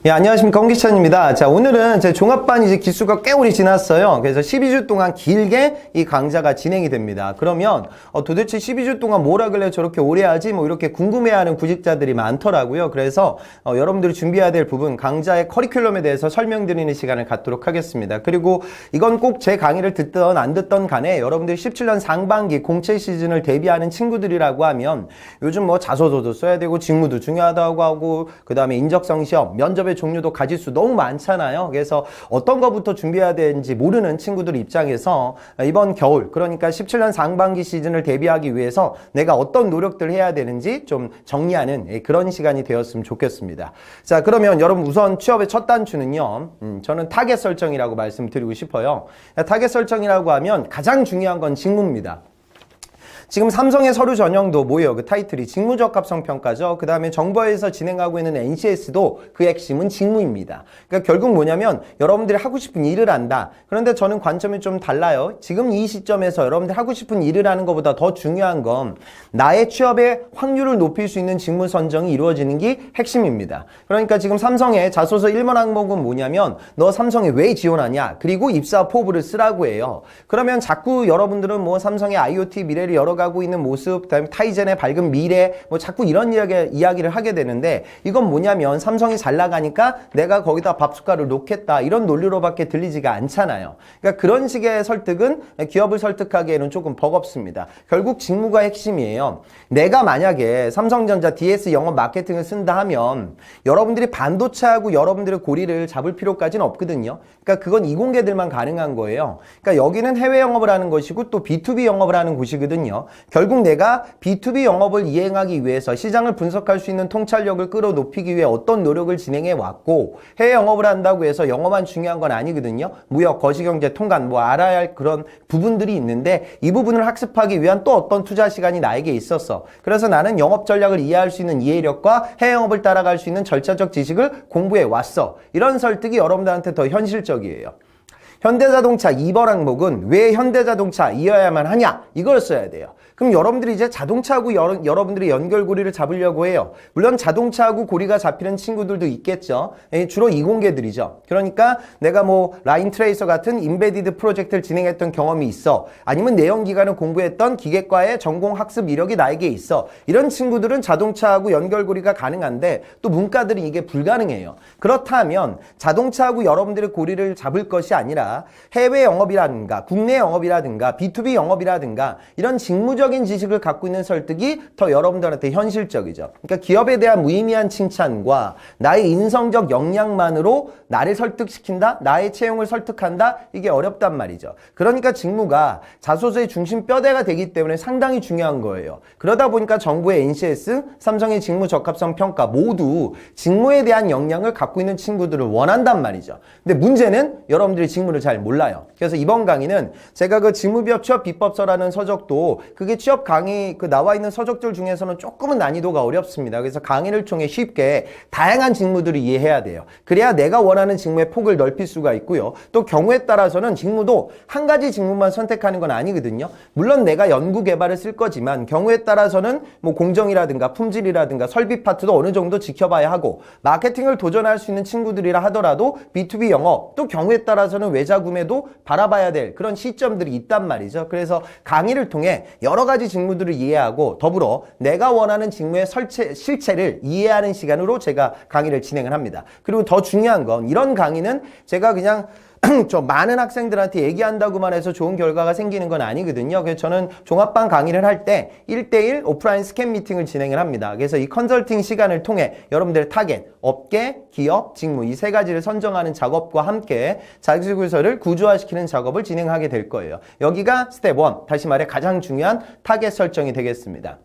예, 안녕하십니까. 홍기찬입니다. 자, 오늘은 제 종합반 이제 기수가 꽤 오래 지났어요. 그래서 12주 동안 길게 이 강좌가 진행이 됩니다. 그러면 도대체 12주 동안 뭘 하길래 저렇게 오래 하지? 뭐 이렇게 궁금해하는 구직자들이 많더라고요. 그래서 여러분들이 준비해야 될 부분, 강좌의 커리큘럼에 대해서 설명드리는 시간을 갖도록 하겠습니다. 그리고 이건 꼭 제 강의를 듣던 안 듣던 간에 여러분들이 17년 상반기 공채 시즌을 대비하는 친구들이라고 하면 요즘 뭐 자소서도 써야 되고 직무도 중요하다고 하고 그 다음에 인적성 시험, 면접의 종류도 가짓수 너무 많잖아요. 그래서 어떤 거부터 준비해야 되는지 모르는 친구들 입장에서 이번 겨울, 그러니까 17년 상반기 시즌을 대비하기 위해서 내가 어떤 노력들을 해야 되는지 좀 정리하는 그런 시간이 되었으면 좋겠습니다. 자, 그러면 여러분 우선 취업의 첫 단추는요, 저는 타겟 설정이라고 말씀드리고 싶어요. 타겟 설정이라고 하면 가장 중요한 건 직무입니다. 지금 삼성의 서류 전형도 뭐예요? 그 타이틀이 직무적합성 평가죠. 그 다음에 정부에서 진행하고 있는 NCS도 그 핵심은 직무입니다. 그러니까 결국 뭐냐면 여러분들이 하고 싶은 일을 한다. 그런데 저는 관점이 좀 달라요. 지금 이 시점에서 여러분들이 하고 싶은 일을 하는 것보다 더 중요한 건 나의 취업의 확률을 높일 수 있는 직무 선정이 이루어지는 게 핵심입니다. 그러니까 지금 삼성의 자소서 1번 항목은 뭐냐면 너 삼성에 왜 지원하냐? 그리고 입사 포부를 쓰라고 해요. 그러면 자꾸 여러분들은 뭐 삼성의 IoT 미래를 열어가고 있는 모습, 그다음에 타이젠의 밝은 미래, 뭐 자꾸 이런 이야기를 하게 되는데 이건 뭐냐면 삼성이 잘 나가니까 내가 거기다 밥숟가락을 놓겠다 이런 논리로밖에 들리지가 않잖아요. 그러니까 그런 식의 설득은 기업을 설득하기에는 조금 버겁습니다. 결국 직무가 핵심이에요. 내가 만약에 삼성전자 DS 영업 마케팅을 쓴다 하면 여러분들이 반도체하고 여러분들의 고리를 잡을 필요까지는 없거든요. 그러니까 그건 이공계들만 가능한 거예요. 그러니까 여기는 해외 영업을 하는 것이고 또 B2B 영업을 하는 곳이거든요. 결국 내가 B2B 영업을 이행하기 위해서 시장을 분석할 수 있는 통찰력을 끌어높이기 위해 어떤 노력을 진행해 왔고 해외 영업을 한다고 해서 영어만 중요한 건 아니거든요. 무역, 거시경제, 통관 뭐 알아야 할 그런 부분들이 있는데 이 부분을 학습하기 위한 또 어떤 투자 시간이 나에게 있었어. 그래서 나는 영업 전략을 이해할 수 있는 이해력과 해외 영업을 따라갈 수 있는 절차적 지식을 공부해 왔어. 이런 설득이 여러분들한테 더 현실적이에요. 현대자동차 2번 항목은 왜 현대자동차이어야만 하냐? 이걸 써야 돼요. 그럼 여러분들이 이제 자동차하고 여러분들이 연결고리를 잡으려고 해요. 물론 자동차하고 고리가 잡히는 친구들도 있겠죠. 주로 이공계들이죠. 그러니까 내가 뭐 라인 트레이서 같은 인베디드 프로젝트를 진행했던 경험이 있어. 아니면 내연기관을 공부했던 기계과의 전공 학습 이력이 나에게 있어. 이런 친구들은 자동차하고 연결고리가 가능한데 또 문과들은 이게 불가능해요. 그렇다면 자동차하고 여러분들의 고리를 잡을 것이 아니라 해외 영업이라든가 국내 영업이라든가 B2B 영업이라든가 이런 직무적인 지식을 갖고 있는 설득이 더 여러분들한테 현실적이죠. 그러니까 기업에 대한 무의미한 칭찬과 나의 인성적 역량만으로 나를 설득시킨다, 나의 채용을 설득한다, 이게 어렵단 말이죠. 그러니까 직무가 자소서의 중심 뼈대가 되기 때문에 상당히 중요한 거예요. 그러다 보니까 정부의 NCS, 삼성의 직무 적합성 평가 모두 직무에 대한 역량을 갖고 있는 친구들을 원한단 말이죠. 근데 문제는 여러분들이 직무를 잘 몰라요. 그래서 이번 강의는 제가 그 직무비업 취업 비법서라는 서적도 그게 취업 강의 나와 있는 서적들 중에서는 조금은 난이도가 어렵습니다. 그래서 강의를 통해 쉽게 다양한 직무들을 이해해야 돼요. 그래야 내가 원하는 직무의 폭을 넓힐 수가 있고요. 또 경우에 따라서는 직무도 한 가지 직무만 선택하는 건 아니거든요. 물론 내가 연구 개발을 쓸 거지만 경우에 따라서는 뭐 공정이라든가 품질이라든가 설비 파트도 어느 정도 지켜봐야 하고 마케팅을 도전할 수 있는 친구들이라 하더라도 B2B 영업 또 경우에 따라서는 외자 구매도 바라봐야 될 그런 시점들이 있단 말이죠. 그래서 강의를 통해 여러 가지 직무들을 이해하고 더불어 내가 원하는 직무의 실체를 이해하는 시간으로 제가 강의를 진행을 합니다. 그리고 더 중요한 건 이런 강의는 제가 그냥 저 많은 학생들한테 얘기한다고만 해서 좋은 결과가 생기는 건 아니거든요. 그래서 저는 종합반 강의를 할 때 1대1 오프라인 스캔 미팅을 진행을 합니다. 그래서 이 컨설팅 시간을 통해 여러분들의 타겟, 업계, 기업, 직무 이 세 가지를 선정하는 작업과 함께 자기소개서를 구조화시키는 작업을 진행하게 될 거예요. 여기가 스텝 1, 다시 말해 가장 중요한 타겟 설정이 되겠습니다.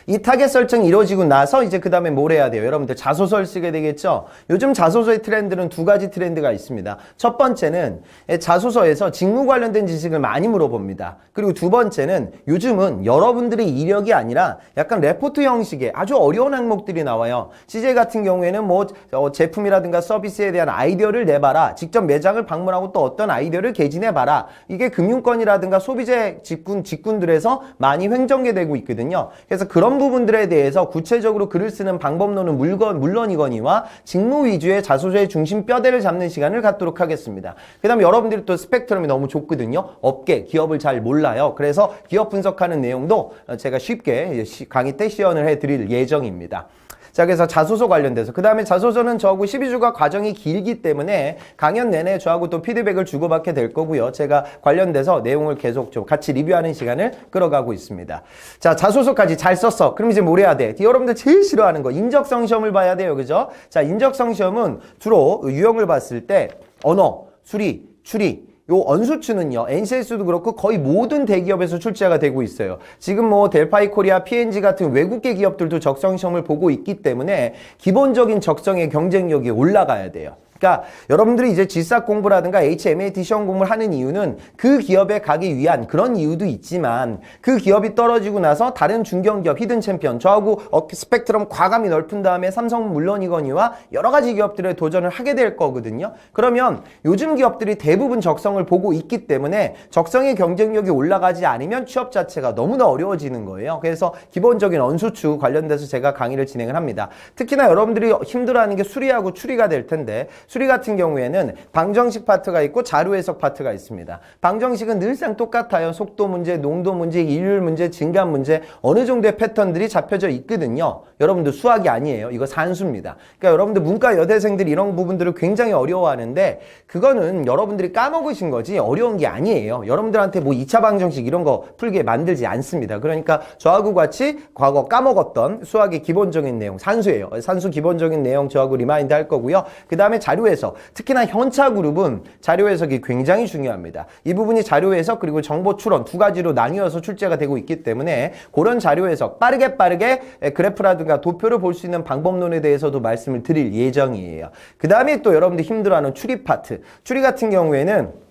이 타겟 설정이 이루어지고 나서 이제 그 다음에 뭘 해야 돼요? 여러분들 자소서를 쓰게 되겠죠? 요즘 자소서의 트렌드는 두 가지 트렌드가 있습니다. 첫 번째는 자소서에서 직무 관련된 지식을 많이 물어봅니다. 그리고 두 번째는 요즘은 여러분들의 이력이 아니라 약간 레포트 형식의 아주 어려운 항목들이 나와요. CJ 같은 경우에는 뭐 제품이라든가 서비스에 대한 아이디어를 내봐라. 직접 매장을 방문하고 또 어떤 아이디어를 개진해봐라. 이게 금융권이라든가 소비재 직군들에서 많이 횡전되고 있거든요. 그래서 그런 부분들에 대해서 구체적으로 글을 쓰는 방법론은 물론이거니와 직무 위주의 자소서의 중심 뼈대를 잡는 시간을 갖도록 하겠습니다. 그 다음에 여러분들이 또 스펙트럼이 너무 좁거든요. 업계, 기업을 잘 몰라요. 그래서 기업 분석하는 내용도 제가 쉽게 강의 때 시연을 해드릴 예정입니다. 자, 그래서 자소서 관련돼서 그 다음에 자소서는 저하고 12주가 과정이 길기 때문에 강연 내내 저하고 또 피드백을 주고받게 될 거고요. 제가 관련돼서 내용을 계속 좀 같이 리뷰하는 시간을 끌어가고 있습니다. 자, 자소서까지 잘 썼어. 그럼 이제 뭘 해야 돼? 여러분들 제일 싫어하는 거 인적성 시험을 봐야 돼요. 그죠? 자, 인적성 시험은 주로 유형을 봤을 때 언어, 수리, 추리, 요 언수추는요, NCS도 그렇고 거의 모든 대기업에서 출제가 되고 있어요. 지금 뭐 델파이 코리아, P&G 같은 외국계 기업들도 적성 시험을 보고 있기 때문에 기본적인 적성의 경쟁력이 올라가야 돼요. 그러니까 여러분들이 이제 GSAT 공부라든가 HMAT 시험 공부를 하는 이유는 그 기업에 가기 위한 그런 이유도 있지만 그 기업이 떨어지고 나서 다른 중견기업, 히든 챔피언, 저하고 스펙트럼 과감히 넓은 다음에 삼성은 물론이거니와 여러 가지 기업들에 도전을 하게 될 거거든요. 그러면 요즘 기업들이 대부분 적성을 보고 있기 때문에 적성의 경쟁력이 올라가지 않으면 취업 자체가 너무나 어려워지는 거예요. 그래서 기본적인 언수추 관련돼서 제가 강의를 진행을 합니다. 특히나 여러분들이 힘들어하는 게 수리하고 추리가 될 텐데 수리 같은 경우에는 방정식 파트가 있고 자료 해석 파트가 있습니다. 방정식은 늘상 똑같아요. 속도 문제, 농도 문제, 일률 문제, 증감 문제 어느 정도의 패턴들이 잡혀져 있거든요. 여러분들 수학이 아니에요. 이거 산수입니다. 그러니까 여러분들 문과 여대생들이 이런 부분들을 굉장히 어려워하는데 그거는 여러분들이 까먹으신 거지 어려운 게 아니에요. 여러분들한테 뭐 2차 방정식 이런 거 풀게 만들지 않습니다. 그러니까 저하고 같이 과거 까먹었던 수학의 기본적인 내용, 산수예요. 산수 기본적인 내용 저하고 리마인드 할 거고요. 그 다음에 자료 해석, 특히나 현차 그룹은 자료 해석이 굉장히 중요합니다. 이 부분이 자료 해석 그리고 정보 추론 두 가지로 나뉘어서 출제가 되고 있기 때문에 그런 자료 해석 빠르게 그래프라든가 도표를 볼 수 있는 방법론에 대해서도 말씀을 드릴 예정이에요. 그 다음에 또 여러분들 힘들어하는 추리 파트, 추리 같은 경우에는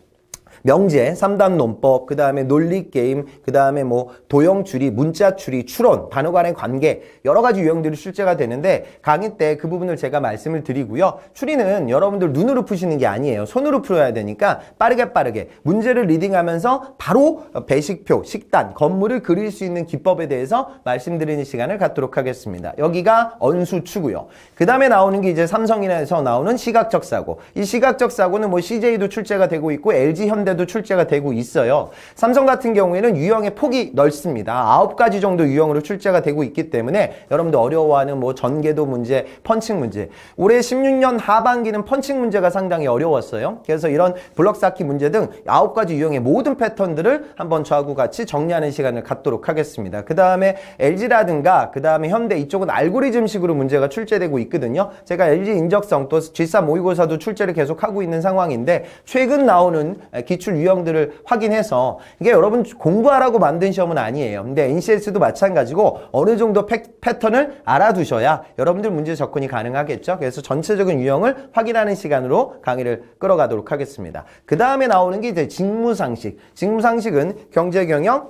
명제, 3단 논법, 그 다음에 논리 게임, 그 다음에 뭐 도형 추리, 문자 추리, 추론, 단어 간의 관계 여러 가지 유형들이 출제가 되는데 강의 때 그 부분을 제가 말씀을 드리고요. 추리는 여러분들 눈으로 푸시는 게 아니에요. 손으로 풀어야 되니까 빠르게 문제를 리딩하면서 바로 배식표, 식단, 건물을 그릴 수 있는 기법에 대해서 말씀드리는 시간을 갖도록 하겠습니다. 여기가 언수추고요. 그 다음에 나오는 게 이제 삼성에서 나오는 시각적 사고. 이 시각적 사고는 뭐 CJ도 출제가 되고 있고 LG 현대 도 출제가 되고 있어요. 삼성 같은 경우에는 유형의 폭이 넓습니다. 9가지 정도 유형으로 출제가 되고 있기 때문에 여러분들 어려워하는 뭐 전개도 문제, 펀칭 문제. 올해 16년 하반기는 펀칭 문제가 상당히 어려웠어요. 그래서 이런 블럭 쌓기 문제 등 9가지 유형의 모든 패턴들을 한번 저하고 같이 정리하는 시간을 갖도록 하겠습니다. 그 다음에 LG라든가 그 다음에 현대 이쪽은 알고리즘식으로 문제가 출제되고 있거든요. 제가 LG 인적성 또 G3 모의고사도 출제를 계속하고 있는 상황인데 최근 나오는 기출 유형들을 확인해서 이게 여러분 공부하라고 만든 시험은 아니에요. 근데 NCS도 마찬가지고 어느 정도 패턴을 알아두셔야 여러분들 문제 접근이 가능하겠죠. 그래서 전체적인 유형을 확인하는 시간으로 강의를 끌어가도록 하겠습니다. 그 다음에 나오는 게 이제 직무상식. 직무상식은 경제경영,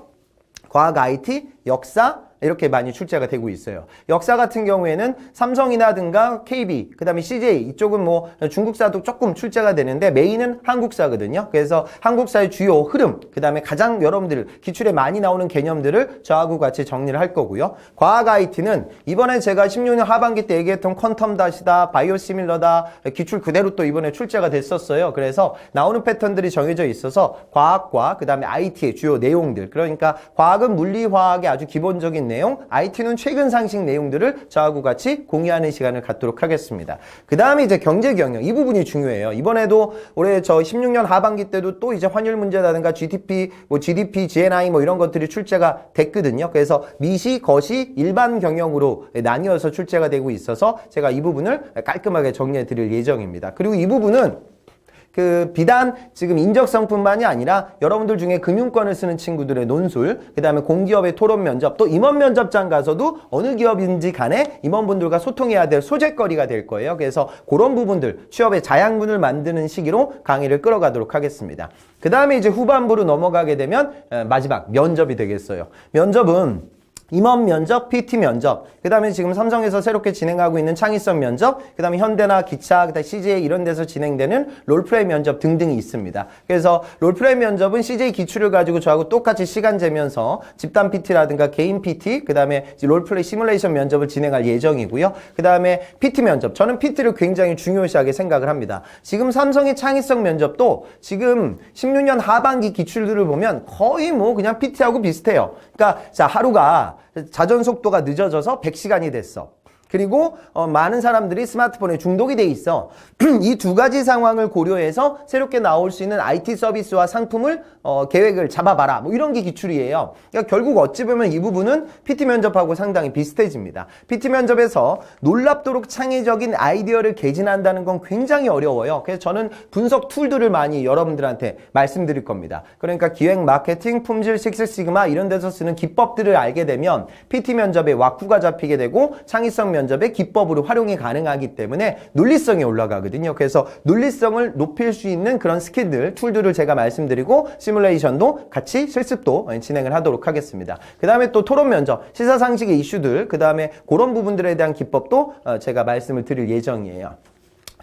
과학 IT, 역사, 이렇게 많이 출제가 되고 있어요. 역사 같은 경우에는 삼성이나든가 KB, 그 다음에 CJ 이쪽은 뭐 중국사도 조금 출제가 되는데 메인은 한국사거든요. 그래서 한국사의 주요 흐름, 그 다음에 가장 여러분들 기출에 많이 나오는 개념들을 저하고 같이 정리를 할 거고요. 과학 IT는 이번에 제가 16년 하반기 때 얘기했던 퀀텀 닷이다, 바이오시밀러다 기출 그대로 또 이번에 출제가 됐었어요. 그래서 나오는 패턴들이 정해져 있어서 과학과 그 다음에 IT의 주요 내용들, 그러니까 과학은 물리화학의 아주 기본적인 내용, IT는 최근 상식 내용들을 저하고 같이 공유하는 시간을 갖도록 하겠습니다. 그 다음에 이제 경제경영, 이 부분이 중요해요. 이번에도 올해 저 16년 하반기 때도 또 이제 환율 문제라든가 GDP, GNI 뭐 이런 것들이 출제가 됐거든요. 그래서 미시, 거시, 일반 경영으로 나뉘어서 출제가 되고 있어서 제가 이 부분을 깔끔하게 정리해 드릴 예정입니다. 그리고 이 부분은 비단 지금 인적성뿐만이 아니라 여러분들 중에 금융권을 쓰는 친구들의 논술, 그 다음에 공기업의 토론 면접, 또 임원 면접장 가서도 어느 기업인지 간에 임원분들과 소통해야 될 소재거리가 될 거예요. 그래서 그런 부분들, 취업의 자양분을 만드는 시기로 강의를 끌어가도록 하겠습니다. 그 다음에 이제 후반부로 넘어가게 되면 마지막 면접이 되겠어요. 면접은 임원 면접, PT 면접, 그 다음에 지금 삼성에서 새롭게 진행하고 있는 창의성 면접, 그 다음에 현대나 기차, 그 다음에 CJ 이런 데서 진행되는 롤플레이 면접 등등이 있습니다. 그래서 롤플레이 면접은 CJ 기출을 가지고 저하고 똑같이 시간 재면서 집단 PT라든가 개인 PT, 그 다음에 롤플레이 시뮬레이션 면접을 진행할 예정이고요. 그 다음에 PT 면접, 저는 PT를 굉장히 중요시하게 생각을 합니다. 지금 삼성의 창의성 면접도 지금 16년 하반기 기출들을 보면 거의 뭐 그냥 PT하고 비슷해요. 그러니까 자, 하루가 자전 속도가 늦어져서 100시간이 됐어. 그리고 많은 사람들이 스마트폰에 중독이 돼 있어. 이 두 가지 상황을 고려해서 새롭게 나올 수 있는 IT 서비스와 상품을 계획을 잡아봐라. 뭐 이런 게 기출이에요. 그러니까 결국 어찌 보면 이 부분은 PT 면접하고 상당히 비슷해집니다. PT 면접에서 놀랍도록 창의적인 아이디어를 개진한다는 건 굉장히 어려워요. 그래서 저는 분석 툴들을 많이 여러분들한테 말씀드릴 겁니다. 그러니까 기획, 마케팅, 품질, 식스시그마 이런 데서 쓰는 기법들을 알게 되면 PT 면접에 왁구가 잡히게 되고 창의성 면접의 기법으로 활용이 가능하기 때문에 논리성이 올라가거든요. 그래서 논리성을 높일 수 있는 그런 스킬들, 툴들을 제가 말씀드리고 시뮬레이션도 같이 실습도 진행을 하도록 하겠습니다. 그 다음에 또 토론 면접, 시사상식의 이슈들, 그 다음에 그런 부분들에 대한 기법도 제가 말씀을 드릴 예정이에요.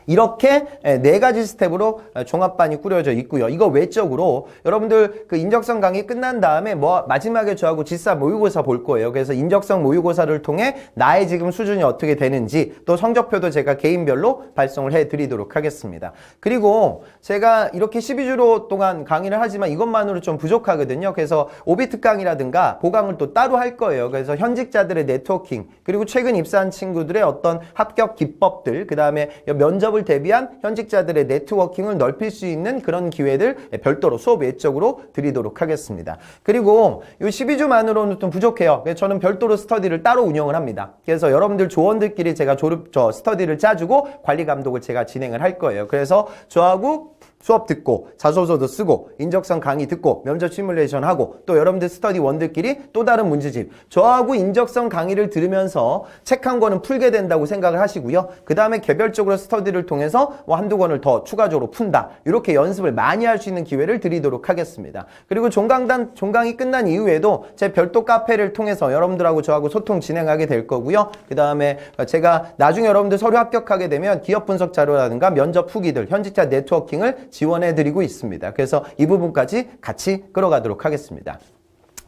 이렇게 네 가지 스텝으로 종합반이 꾸려져 있고요. 이거 외적으로 여러분들 그 인적성 강의 끝난 다음에 뭐 마지막에 저하고 지사 모의고사 볼 거예요. 그래서 인적성 모의고사를 통해 나의 지금 수준이 어떻게 되는지 또 성적표도 제가 개인별로 발송을 해드리도록 하겠습니다. 그리고 제가 이렇게 12주로 동안 강의를 하지만 이것만으로 좀 부족하거든요. 그래서 오비 특강이라든가 보강을 또 따로 할 거예요. 그래서 현직자들의 네트워킹, 그리고 최근 입사한 친구들의 어떤 합격 기법들, 그 다음에 면접을 대비한 현직자들의 네트워킹을 넓힐 수 있는 그런 기회들 별도로 수업 외적으로 드리도록 하겠습니다. 그리고 이 12주만으로는 좀 부족해요. 그래서 저는 별도로 스터디를 따로 운영을 합니다. 그래서 여러분들 조원들끼리 제가 스터디를 짜주고 관리 감독을 제가 진행을 할 거예요. 그래서 저하고 수업 듣고 자소서도 쓰고 인적성 강의 듣고 면접 시뮬레이션 하고 또 여러분들 스터디원들끼리 또 다른 문제집, 저하고 인적성 강의를 들으면서 책 한 권은 풀게 된다고 생각을 하시고요. 그 다음에 개별적으로 스터디를 통해서 뭐 한두 권을 더 추가적으로 푼다, 이렇게 연습을 많이 할 수 있는 기회를 드리도록 하겠습니다. 그리고 종강이 끝난 이후에도 제 별도 카페를 통해서 여러분들하고 저하고 소통 진행하게 될 거고요. 그 다음에 제가 나중에 여러분들 서류 합격하게 되면 기업 분석 자료라든가 면접 후기들, 현직자 네트워킹을 지원해드리고 있습니다. 그래서 이 부분까지 같이 끌어가도록 하겠습니다.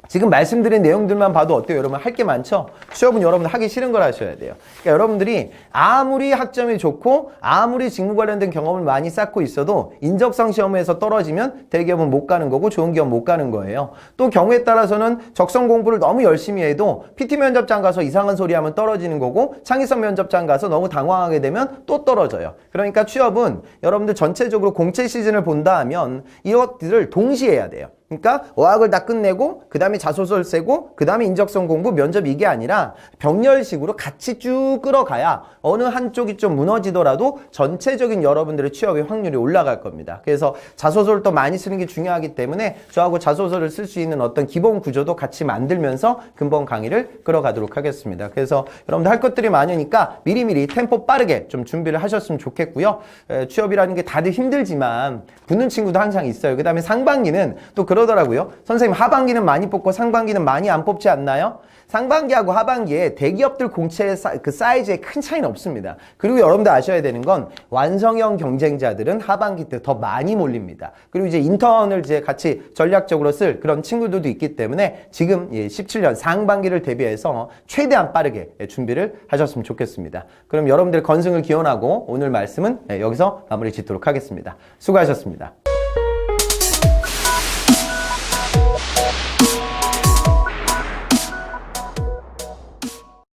지금 말씀드린 내용들만 봐도 어때요? 여러분 할 게 많죠? 취업은 여러분들 하기 싫은 걸 하셔야 돼요. 그러니까 여러분들이 아무리 학점이 좋고 아무리 직무 관련된 경험을 많이 쌓고 있어도 인적성 시험에서 떨어지면 대기업은 못 가는 거고 좋은 기업 못 가는 거예요. 또 경우에 따라서는 적성 공부를 너무 열심히 해도 PT 면접장 가서 이상한 소리 하면 떨어지는 거고 창의성 면접장 가서 너무 당황하게 되면 또 떨어져요. 그러니까 취업은 여러분들 전체적으로 공채 시즌을 본다 하면 이것들을 동시에 해야 돼요. 그러니까 어학을 다 끝내고 그 다음에 자소서를 쓰고 그 다음에 인적성 공부, 면접, 이게 아니라 병렬식으로 같이 쭉 끌어가야 어느 한쪽이 좀 무너지더라도 전체적인 여러분들의 취업의 확률이 올라갈 겁니다. 그래서 자소서를 또 많이 쓰는 게 중요하기 때문에 저하고 자소서를 쓸 수 있는 어떤 기본 구조도 같이 만들면서 근본 강의를 끌어가도록 하겠습니다. 그래서 여러분들 할 것들이 많으니까 미리미리 템포 빠르게 좀 준비를 하셨으면 좋겠고요. 취업이라는 게 다들 힘들지만 붙는 친구도 항상 있어요. 그 다음에 상반기는 또 그러더라고요. 선생님 하반기는 많이 뽑고 상반기는 많이 안 뽑지 않나요? 상반기하고 하반기에 대기업들 공채 그 사이즈에 큰 차이는 없습니다. 그리고 여러분들 아셔야 되는 건 완성형 경쟁자들은 하반기 때 더 많이 몰립니다. 그리고 이제 인턴을 이제 같이 전략적으로 쓸 그런 친구들도 있기 때문에 지금 17년 상반기를 대비해서 최대한 빠르게 준비를 하셨으면 좋겠습니다. 그럼 여러분들 건승을 기원하고 오늘 말씀은 여기서 마무리 짓도록 하겠습니다. 수고하셨습니다.